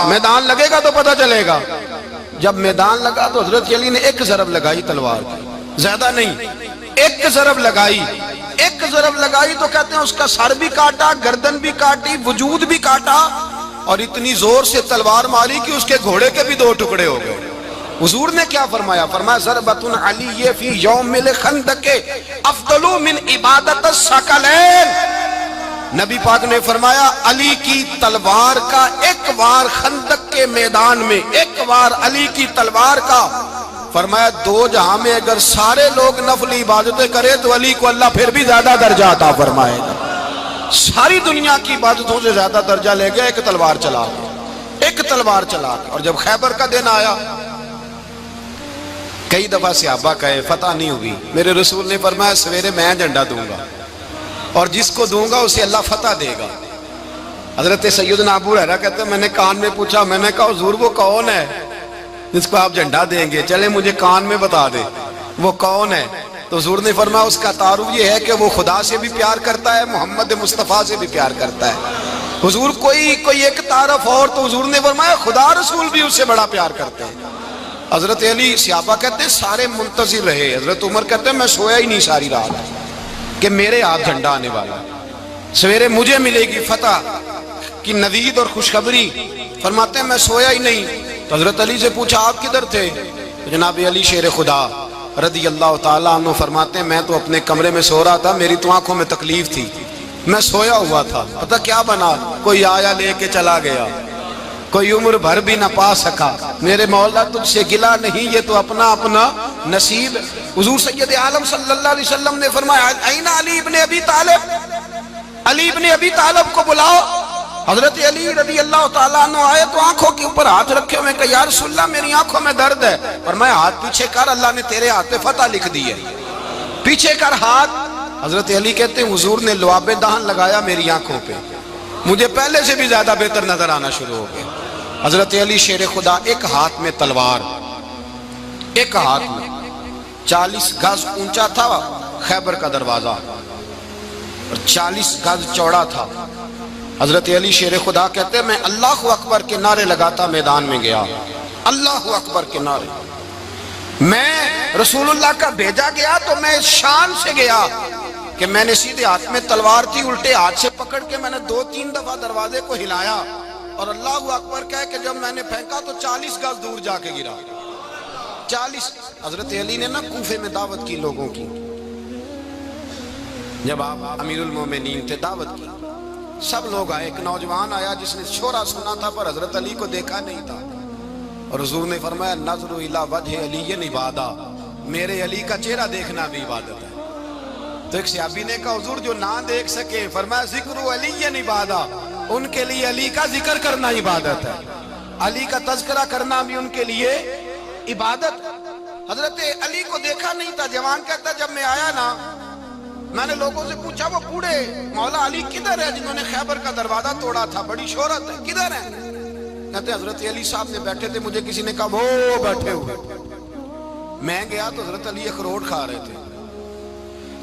میدان لگے گا تو پتہ چلے گا۔ جب میدان لگا تو حضرت علی نے ایک ضرب لگائی تلوار کی، زیادہ نہیں، ایک ضرب لگائی۔ ایک ضرب لگائی تو کہتے ہیں اس کا سر بھی کاٹا، گردن بھی کاٹی، وجود بھی کاٹا، اور اتنی زور سے تلوار ماری کہ اس کے گھوڑے کے بھی 2 ٹکڑے ہو گئے۔ حضور نے کیا فرمایا؟ فرمایا ضربۃ علی فی یوم الخندق افضل من عبادت الثقلین۔ نبی پاک نے فرمایا علی کی تلوار کا ایک وار خندق کے میدان میں، ایک وار علی کی تلوار کا، فرمایا 2 جہاں میں اگر سارے لوگ نفل عبادتیں کرے تو علی کو اللہ پھر بھی زیادہ درجہ عطا فرمائے گا۔ ساری دنیا کی عبادتوں سے زیادہ درجہ لے گیا ایک تلوار چلا کے، ایک تلوار چلا کے۔ اور جب خیبر کا دن آیا، کئی دفعہ صحابہ کہے فتح نہیں ہوئی، میرے رسول نے فرمایا سویرے میں جھنڈا دوں گا اور جس کو دوں گا اسے اللہ فتح دے گا۔ حضرت سیدنا ابو ہریرہ کہتے ہیں میں نے کان میں پوچھا، میں نے کہا حضور وہ کون ہے جس کو آپ جھنڈا دیں گے؟ چلے مجھے کان میں بتا دے وہ کون ہے۔ تو حضور نے فرمایا اس کا تعارف یہ ہے کہ وہ خدا سے بھی پیار کرتا ہے، محمد مصطفیٰ سے بھی پیار کرتا ہے۔ حضور کوئی ایک تعارف اور، تو حضور نے فرمایا خدا رسول بھی اس سے بڑا پیار کرتے ہیں۔ حضرت علی، صحابہ کہتے ہیں سارے منتظر رہے۔ حضرت عمر کہتے ہیں میں سویا ہی نہیں ساری رات کہ میرے ہاتھ جھنڈا آنے والا، سویرے مجھے ملے گی فتح کی نوید اور خوشخبری۔ فرماتے ہیں میں سویا ہی نہیں۔ تو حضرت علی سے پوچھا آپ کدھر تھے؟ جناب علی شیر خدا رضی اللہ تعالیٰ عنہ فرماتے ہیں میں تو اپنے کمرے میں سو رہا تھا، میری تو آنکھوں میں تکلیف تھی، میں سویا ہوا تھا، پتہ کیا بنا، کوئی آیا لے کے چلا گیا، کوئی عمر بھر بھی نہ پا سکا۔ میرے مولا تجھ سے گلا نہیں، یہ تو اپنا اپنا نصیب۔ حضور سید عالم صلی اللہ علیہ وسلم نے فرمایا این علی ابن ابی طالب، علی ابن ابی طالب کو بلاؤ۔ حضرت علی رضی اللہ تعالیٰ عنہ آئے تو آنکھوں کے اوپر ہاتھ رکھے ہوئے کہ یا رسول اللہ میری آنکھوں میں درد ہے۔ فرمایا ہاتھ پیچھے کر، اللہ نے تیرے ہاتھ پہ فتح لکھ دی ہے، پیچھے کر ہاتھ۔ حضرت علی کہتے ہیں حضور نے لعاب دہن لگایا میری آنکھوں پہ، مجھے پہلے سے بھی زیادہ بہتر نظر آنا شروع ہو گیا۔ حضرت علی شیر خدا ایک ہاتھ میں تلوار، ایک ہاتھ میں 40 گز اونچا تھا خیبر کا دروازہ اور 40 گز چوڑا تھا۔ حضرت علی شیر خدا کہتے ہیں میں اللہ اکبر کے نعرے لگاتا میدان میں گیا، اللہ اکبر کے نعرے۔ میں رسول اللہ کا بھیجا گیا تو میں شان سے گیا کہ میں نے سیدھے ہاتھ میں تلوار تھی، الٹے ہاتھ سے پکڑ کے میں نے 2-3 دفعہ دروازے کو ہلایا اور اللہ اکبر کہہ کہ جب میں نے پھینکا تو 40 گز دور جا کے گرا۔ 40۔ حضرت علی نے نا کوفے میں دعوت کی لوگوں کی، جب آپ امیر المومنین تھے دعوت کی، سب لوگ آئے۔ ایک نوجوان آیا جس نے شورا سنا تھا پر حضرت علی کو دیکھا نہیں تھا، اور حضور نے فرمایا نظر الی وجہ علی عبادہ، میرے علی کا چہرہ دیکھنا بھی عبادت ہے۔ تو ایک صحابی نے کہا حضور جو نہ دیکھ سکے، فرمایا ذکر علی عبادہ، ان کے لیے علی کا ذکر کرنا عبادت ہے، علی کا تذکرہ کرنا بھی ان کے لیے عبادت۔ حضرت علی کو دیکھا نہیں تھا۔ جوان کہتا جب میں آیا نا میں نے لوگوں سے پوچھا وہ بوڑھے مولا علی کدھر ہے جنہوں نے خیبر کا دروازہ توڑا تھا، بڑی شہرت ہے، کدھر ہے؟ کہتے حضرت علی صاحب نے بیٹھے تھے، مجھے کسی نے کہا وہ بیٹھے ہوئے۔ میں گیا تو حضرت علی اخروٹ کھا رہے تھے،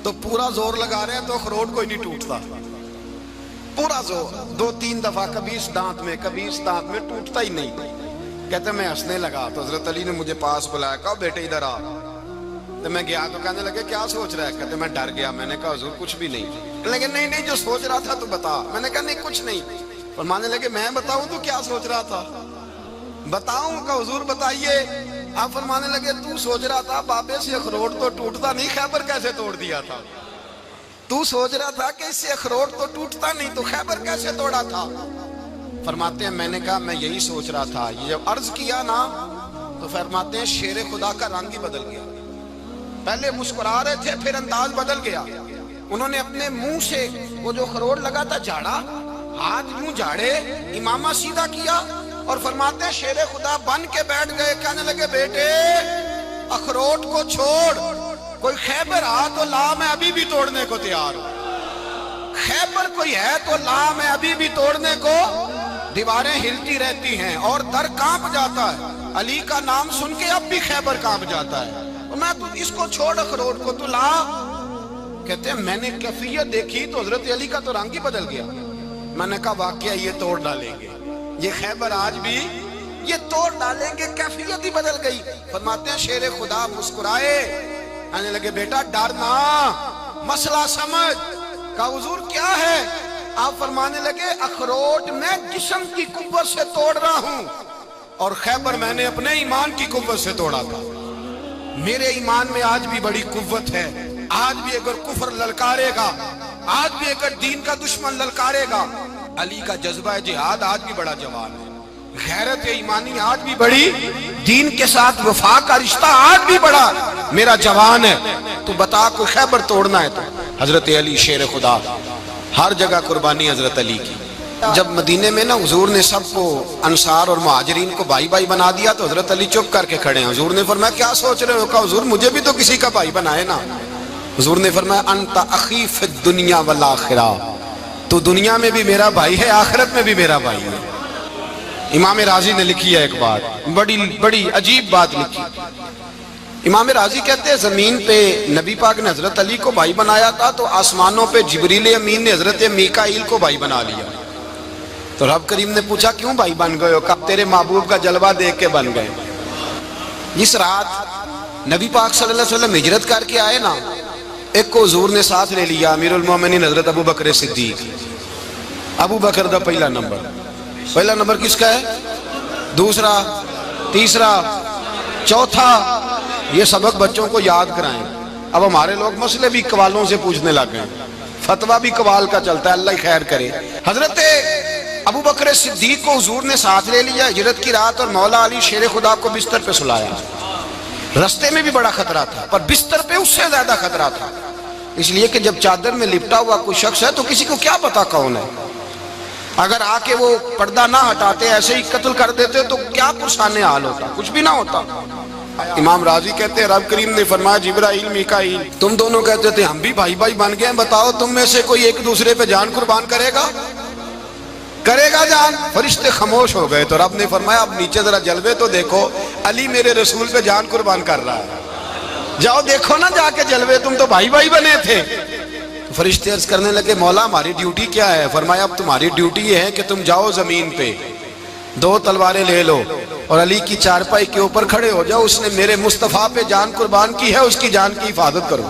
تو پورا زور لگا رہے ہیں تو اخروٹ کوئی نہیں ٹوٹتا، پورا زور 2-3 دفعہ، کبھی اس دانت میں کبھی اس دانت میں، ٹوٹتا ہی نہیں۔ کہتے میں ہنسنے لگا تو حضرت علی نے مجھے پاس بلایا، کہا بیٹے ادھر آ۔ تو میں گیا تو کہنے لگے کیا سوچ رہا ہے؟ کہتے میں ڈر گیا۔ میں نے کہا حضور کچھ بھی نہیں۔ لیکن نہیں جو سوچ رہا تھا تو بتا۔ میں نے کہا نہیں کچھ نہیں۔ فرمانے لگے میں بتاؤں تو کیا سوچ رہا تھا؟ بتاؤں؟ کہ حضور بتائیے۔ آپ فرمانے لگے تو سوچ رہا تھا بابے سے اخروٹ تو ٹوٹتا نہیں، خیبر کیسے توڑ دیا تھا؟ تو سوچ رہا تھا کہ اس سے اخروٹ تو ٹوٹتا نہیں تو خیبر کیسے توڑا تھا؟ فرماتے ہیں میں نے کہا میں یہی سوچ رہا تھا۔ یہ جب عرض کیا نا تو فرماتے ہیں شیر خدا کا رنگ ہی بدل گیا، پہلے مسکرا رہے تھے پھر انداز بدل گیا۔ انہوں نے اپنے منہ سے وہ جو خروٹ لگا تھا جھاڑا، ہاتھ یوں جھاڑے، امامہ سیدھا کیا اور فرماتے ہیں شیر خدا بن کے بیٹھ گئے۔ کہنے لگے بیٹے اخروٹ کو چھوڑ، کوئی خیبر آ تو لا، میں ابھی بھی توڑنے کو تیار ہوں۔ خیبر کوئی ہے تو لا، میں ابھی بھی توڑنے کو۔ دیواریں ہلتی رہتی ہیں اور در کانپ جاتا ہے، علی کا نام سن کے اب بھی خیبر کانپ جاتا ہے۔ میں تو اس کو چھوڑ اخروٹ کو تو لا۔ کہتے ہیں میں نے کیفیت دیکھی تو حضرت علی کا تو رنگ ہی بدل گیا۔ میں نے کہا واقعہ یہ توڑ ڈالیں گے، یہ خیبر آج بھی یہ توڑ ڈالیں گے، کیفیت ہی بدل گئی۔ فرماتے ہیں شیر خدا مسکرائے، آنے لگے بیٹا ڈرنا، مسئلہ سمجھ۔ کہا حضور کیا ہے؟ آپ فرمانے لگے اخروٹ میں جسم کی قوت سے توڑ رہا ہوں، اور خیبر میں نے اپنے ایمان کی قوت سے توڑا تھا۔ میرے ایمان میں آج بھی بڑی قوت ہے، آج بھی اگر کفر للکارے گا، آج بھی اگر دین کا دشمن للکارے گا، علی کا جذبہ جہاد آج بھی بڑا جوان ہے، غیرت ایمانی آج بھی بڑی، دین کے ساتھ وفا کا رشتہ آج بھی بڑا میرا جوان ہے۔ تو بتا کوئی خیبر توڑنا ہے تو حضرت علی شیر خدا، ہر جگہ قربانی حضرت علی کی۔ جب مدینے میں نا حضور نے سب کو انصار اور مہاجرین کو بھائی بھائی بنا دیا تو حضرت علی چپ کر کے کھڑے ہیں۔ حضور نے فرمایا کیا سوچ رہے ہو؟ کہا حضور مجھے بھی تو کسی کا بھائی بنائے نا۔ حضور نے فرمایا انت اخی فی الدنیا والآخرہ، تو دنیا میں بھی میرا بھائی ہے، آخرت میں بھی میرا بھائی ہے۔ امام راضی نے لکھی ہے ایک بات، بڑی عجیب بات لکھی۔ امام راضی کہتے ہیں زمین پہ نبی پاک نے حضرت علی کو بھائی بنایا تھا تو آسمانوں پہ جبریل امین نے حضرت میکائیل کو بھائی بنا لیا۔ تو رب کریم نے پوچھا کیوں بھائی بن گئے ہو؟ کہا تیرے محبوب کا جلوہ دیکھ کے بن گئے۔ جس رات نبی پاک صلی اللہ علیہ وسلم ہجرت کر کے آئے نا، ایک کو حضور نے ساتھ لے لیا، امیر المومنین حضرت ابو بکر صدیق۔ ابو بکر دا پہلا نمبر کس کا ہے؟ دوسرا، تیسرا، چوتھا، یہ سبق بچوں کو یاد کرائیں۔ اب ہمارے لوگ مسئلے بھی قوالوں سے پوچھنے لگ گئے، فتویٰ بھی قوال کا چلتا ہے، اللہ ہی خیر کرے۔ حضرت ابو بکر صدیق کو حضور نے ساتھ لے لیا ہجرت کی رات، اور مولا علی شیر خدا کو بستر پہ سلایا۔ رستے میں بھی بڑا خطرہ تھا، پر بستر پہ اس سے زیادہ خطرہ تھا، اس لیے کہ جب چادر میں لپٹا ہوا کوئی شخص ہے تو کسی کو کیا پتا کون ہے، اگر آ کے وہ پردہ نہ ہٹاتے ایسے ہی قتل کر دیتے تو کیا پرسان حال ہوتا، کچھ بھی نہ ہوتا۔ امام راضی کہتے ہیں رب کریم نے فرمایا جبرائیل میکائیل تم دونوں کہتے تھے ہم بھی بھائی بھائی بن گئے ہیں، بتاؤ تم میں سے کوئی ایک دوسرے پہ جان قربان کرے گا جان؟ فرشتے خاموش ہو گئے۔ تو رب نے فرمایا اب نیچے ذرا جلوے تو دیکھو، علی میرے رسول پہ جان قربان کر رہا ہے، جاؤ دیکھو نا جا کے جلوے، تم تو بھائی بھائی بنے تھے۔ فرشتے عرض کرنے لگے مولا ہماری ڈیوٹی کیا ہے؟ فرمایا اب تمہاری ڈیوٹی یہ ہے کہ تم جاؤ زمین پہ، 2 تلواریں لے لو اور علی کی چارپائی کے اوپر کھڑے ہو جاؤ، اس نے میرے مصطفیٰ پہ جان قربان کی ہے، اس کی جان کی حفاظت کرو۔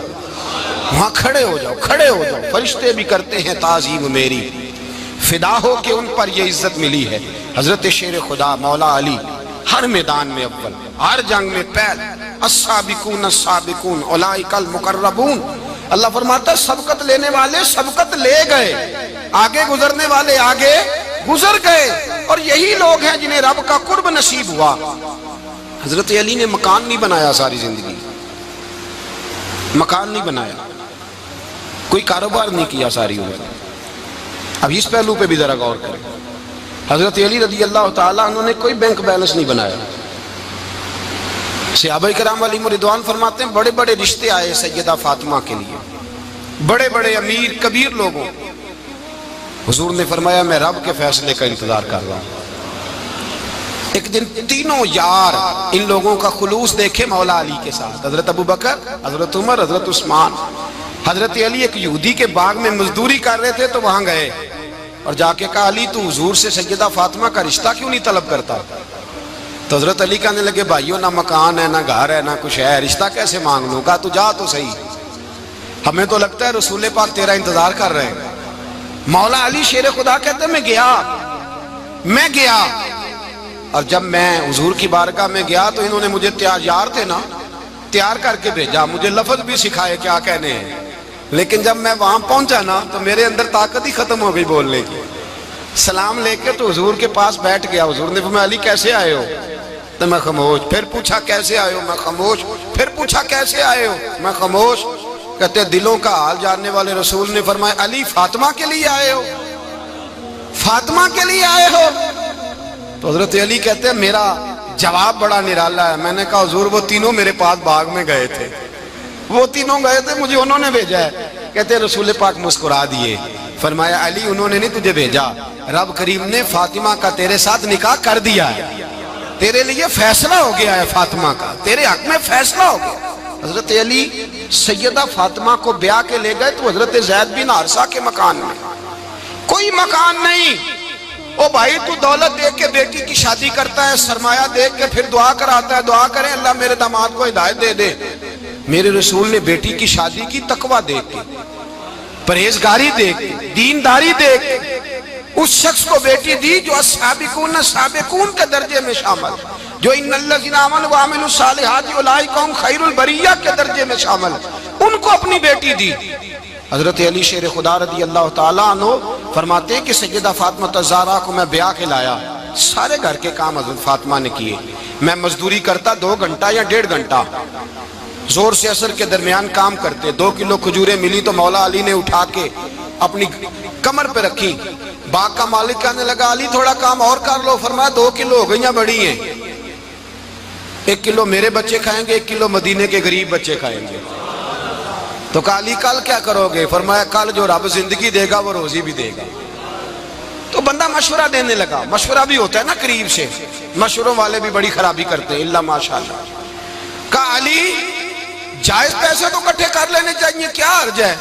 وہاں کھڑے ہو جاؤ۔ فرشتے بھی کرتے ہیں تعظیم میری، فدا ہو کہ ان پر یہ عزت ملی ہے۔ حضرت شیر خدا مولا علی ہر میدان میں اول، ہر جنگ میں پہل، السابقون السابقون اولئک المقربون۔ اللہ فرماتا ہے سبقت لینے والے سبقت لے گئے، آگے گزرنے والے آگے گزر گئے، اور یہی لوگ ہیں جنہیں رب کا قرب نصیب ہوا۔ حضرت علی نے مکان نہیں بنایا، ساری زندگی مکان نہیں بنایا، کوئی کاروبار نہیں کیا ساری عمر۔ اب اس پہلو پہ بھی ذرا غور کریں، حضرت علی رضی اللہ تعالیٰ انہوں نے کوئی بینک بیلنس نہیں بنایا۔ صحابہ کرام علیہم رضوان فرماتے ہیں بڑے بڑے رشتے آئے سیدہ فاطمہ کے لیے، بڑے بڑے امیر کبیر لوگوں، حضور نے فرمایا میں رب کے فیصلے کا انتظار کر رہا ہوں۔ ایک دن تینوں یار ان لوگوں کا خلوص دیکھے مولا علی کے ساتھ، حضرت ابو بکر، حضرت عمر، حضرت عثمان۔ حضرت علی ایک یہودی کے باغ میں مزدوری کر رہے تھے تو وہاں گئے اور جا کے کہا علی تو حضور سے سیدہ فاطمہ کا رشتہ کیوں نہیں طلب کرتا؟ تو حضرت علی کہنے لگے بھائیو نہ مکان ہے نہ گھر ہے نہ کچھ ہے، رشتہ کیسے مانگ لوں؟ کہا تو جا تو صحیح، ہمیں تو لگتا ہے رسول پاک تیرا انتظار کر رہے ہیں۔ مولا علی شیر خدا کہتے ہیں میں گیا اور جب میں حضور کی بارگاہ میں گیا تو انہوں نے مجھے یار تھے نا تیار کر کے بھیجا، مجھے لفظ بھی سکھائے کیا کہنے ہیں، لیکن جب میں وہاں پہنچا نا تو میرے اندر طاقت ہی ختم ہو گئی بولنے کی۔ سلام لے کے تو حضور کے پاس بیٹھ گیا، حضور نے فرمایا علی کیسے آئے ہو؟ تو میں خاموش، پھر پوچھا کیسے آئے ہو؟ میں خاموش، پھر پوچھا کیسے آئے ہو؟ میں خاموش۔ کہتے دلوں کا حال جاننے والے رسول نے فرمایا علی فاطمہ کے لیے آئے ہو؟ فاطمہ کے لیے آئے ہو؟ تو حضرت علی کہتے ہیں میرا جواب بڑا نرالا ہے۔ میں نے کہا حضور وہ تینوں میرے پاس باغ میں گئے تھے، وہ تینوں گئے تھے، مجھے انہوں نے بھیجا ہے۔ کہتے ہیں رسول پاک مسکرا دیے، فرمایا علی انہوں نے نہیں تجھے بھیجا، رب کریم نے فاطمہ کا تیرے ساتھ نکاح کر دیا ہے، تیرے لیے فیصلہ ہو گیا ہے، فاطمہ کا تیرے حق میں فیصلہ ہو گیا۔ حضرت علی سیدہ فاطمہ کو بیاہ کے لے گئے تو حضرت زید بن حارثہ کے مکان میں، کوئی مکان نہیں، او بھائی تو دولت دیکھ کے بیٹی کی شادی کرتا ہے، سرمایہ دیکھ کے پھر دعا کراتا ہے، دعا کریں اللہ میرے داماد کو ہدایت دے دے۔ میرے رسول نے بیٹی کی شادی کی تقوی دیکھ کے، پرہیزگاری دیکھ کے، دینداری دیکھ کے اس شخص کو بیٹی دی جو السابقون السابقون کے درجے میں شامل، جو ان الذین آمنوا وعملوا الصالحات اولئک هم خیر البریہ کے درجے میں شامل، ان کو اپنی بیٹی دی۔ حضرت علی شیر خدا رضی اللہ تعالیٰ عنہ فرماتے ہیں کہ سیدہ فاطمہ الزہرا کو میں بیاہ کے لایا، سارے گھر کے کام حضرت فاطمہ نے کیے، میں مزدوری کرتا 2 گھنٹہ یا 1.5 گھنٹہ، زور سے عصر کے درمیان کام کرتے، 2 کلو کھجوریں ملی تو مولا علی نے اٹھا کے اپنی کمر پہ رکھی، باغ کا مالک کہنے لگا علی تھوڑا کام اور کر لو، فرمایا 2 کلو ہو گئیاں بڑی ہیں، 1 کلو میرے بچے کھائیں گے، 1 کلو مدینے کے غریب بچے کھائیں گے۔ تو کہا علی کل کیا کرو گے؟ فرمایا کل جو رب زندگی دے گا وہ روزی بھی دے گا۔ تو بندہ مشورہ دینے لگا، مشورہ بھی ہوتا ہے نا قریب سے، مشوروں والے بھی بڑی خرابی کرتے ہیں اللہ ماشاءاللہ۔ کہا علی جائز پیسے تو کٹھے کر لینے چاہیے، کیا عرض ہے،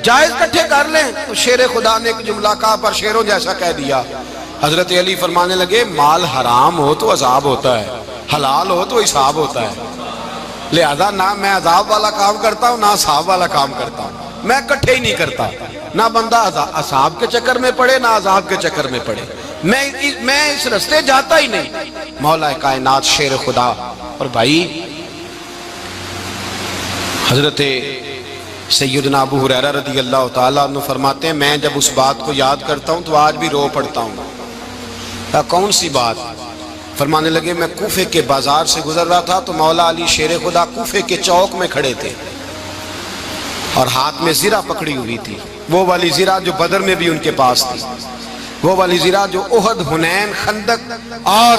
جائز کٹھے کر لیں۔ تو شیر خدا نے ایک جملہ کہا پر شیروں جیسا کہہ دیا۔ حضرت علی فرمانے لگے مال حرام ہو تو عذاب ہوتا ہے، حلال ہو تو حساب ہوتا ہے، لہذا نہ میں عذاب والا کام کرتا ہوں نہ حساب والا کام کرتا ہوں، میں کٹھے ہی نہیں کرتا، نہ بندہ حساب کے چکر میں پڑے نہ عذاب کے چکر میں پڑے، میں اس رستے جاتا ہی نہیں۔ مولا کائنات شیر خدا۔ اور بھائی حضرت سیدنا ابو ہریرہ رضی اللہ تعالیٰ عنہ فرماتے ہیں میں جب اس بات کو یاد کرتا ہوں تو آج بھی رو پڑتا ہوں۔ کون سی بات؟ فرمانے لگے میں کوفے کے بازار سے گزر رہا تھا تو مولا علی شیر خدا کوفے کے چوک میں کھڑے تھے اور ہاتھ میں زرہ پکڑی ہوئی تھی، وہ والی زرہ جو بدر میں بھی ان کے پاس تھی، وہ والی زرہ جو احد، حنین، خندق اور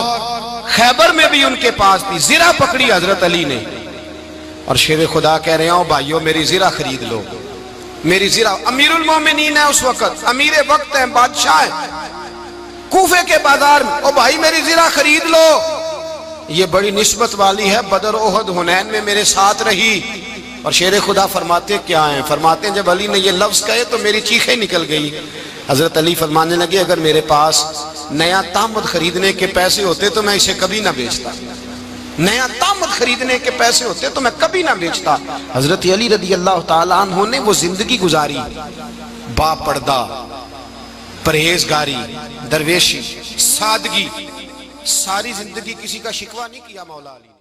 خیبر میں بھی ان کے پاس تھی، زرہ پکڑی حضرت علی نے اور شیر خدا کہہ رہے ہوں بھائیو میری زرہ خرید لو، میری زرہ۔ امیر المومنین ہے اس وقت، امیر وقت ہے، بادشاہ ہے کوفے کے بازار میں، او بھائی میری زرہ خرید لو، یہ بڑی نسبت والی ہے، بدر احد حنین میں میرے ساتھ رہی۔ اور شیر خدا فرماتے کیا ہیں؟ فرماتے ہیں جب علی نے یہ لفظ کہے تو میری چیخیں نکل گئی۔ حضرت علی فرمانے لگے اگر میرے پاس نیا تامد خریدنے کے پیسے ہوتے تو میں اسے کبھی نہ بیچتا، نیا تامد خریدنے کے پیسے ہوتے تو میں کبھی نہ بیچتا۔ حضرت علی رضی اللہ تعالیٰ عنہ نے وہ زندگی گزاری، با پردہ، پرہیزگاری، درویشی، سادگی، ساری زندگی کسی کا شکوہ نہیں کیا مولا علی۔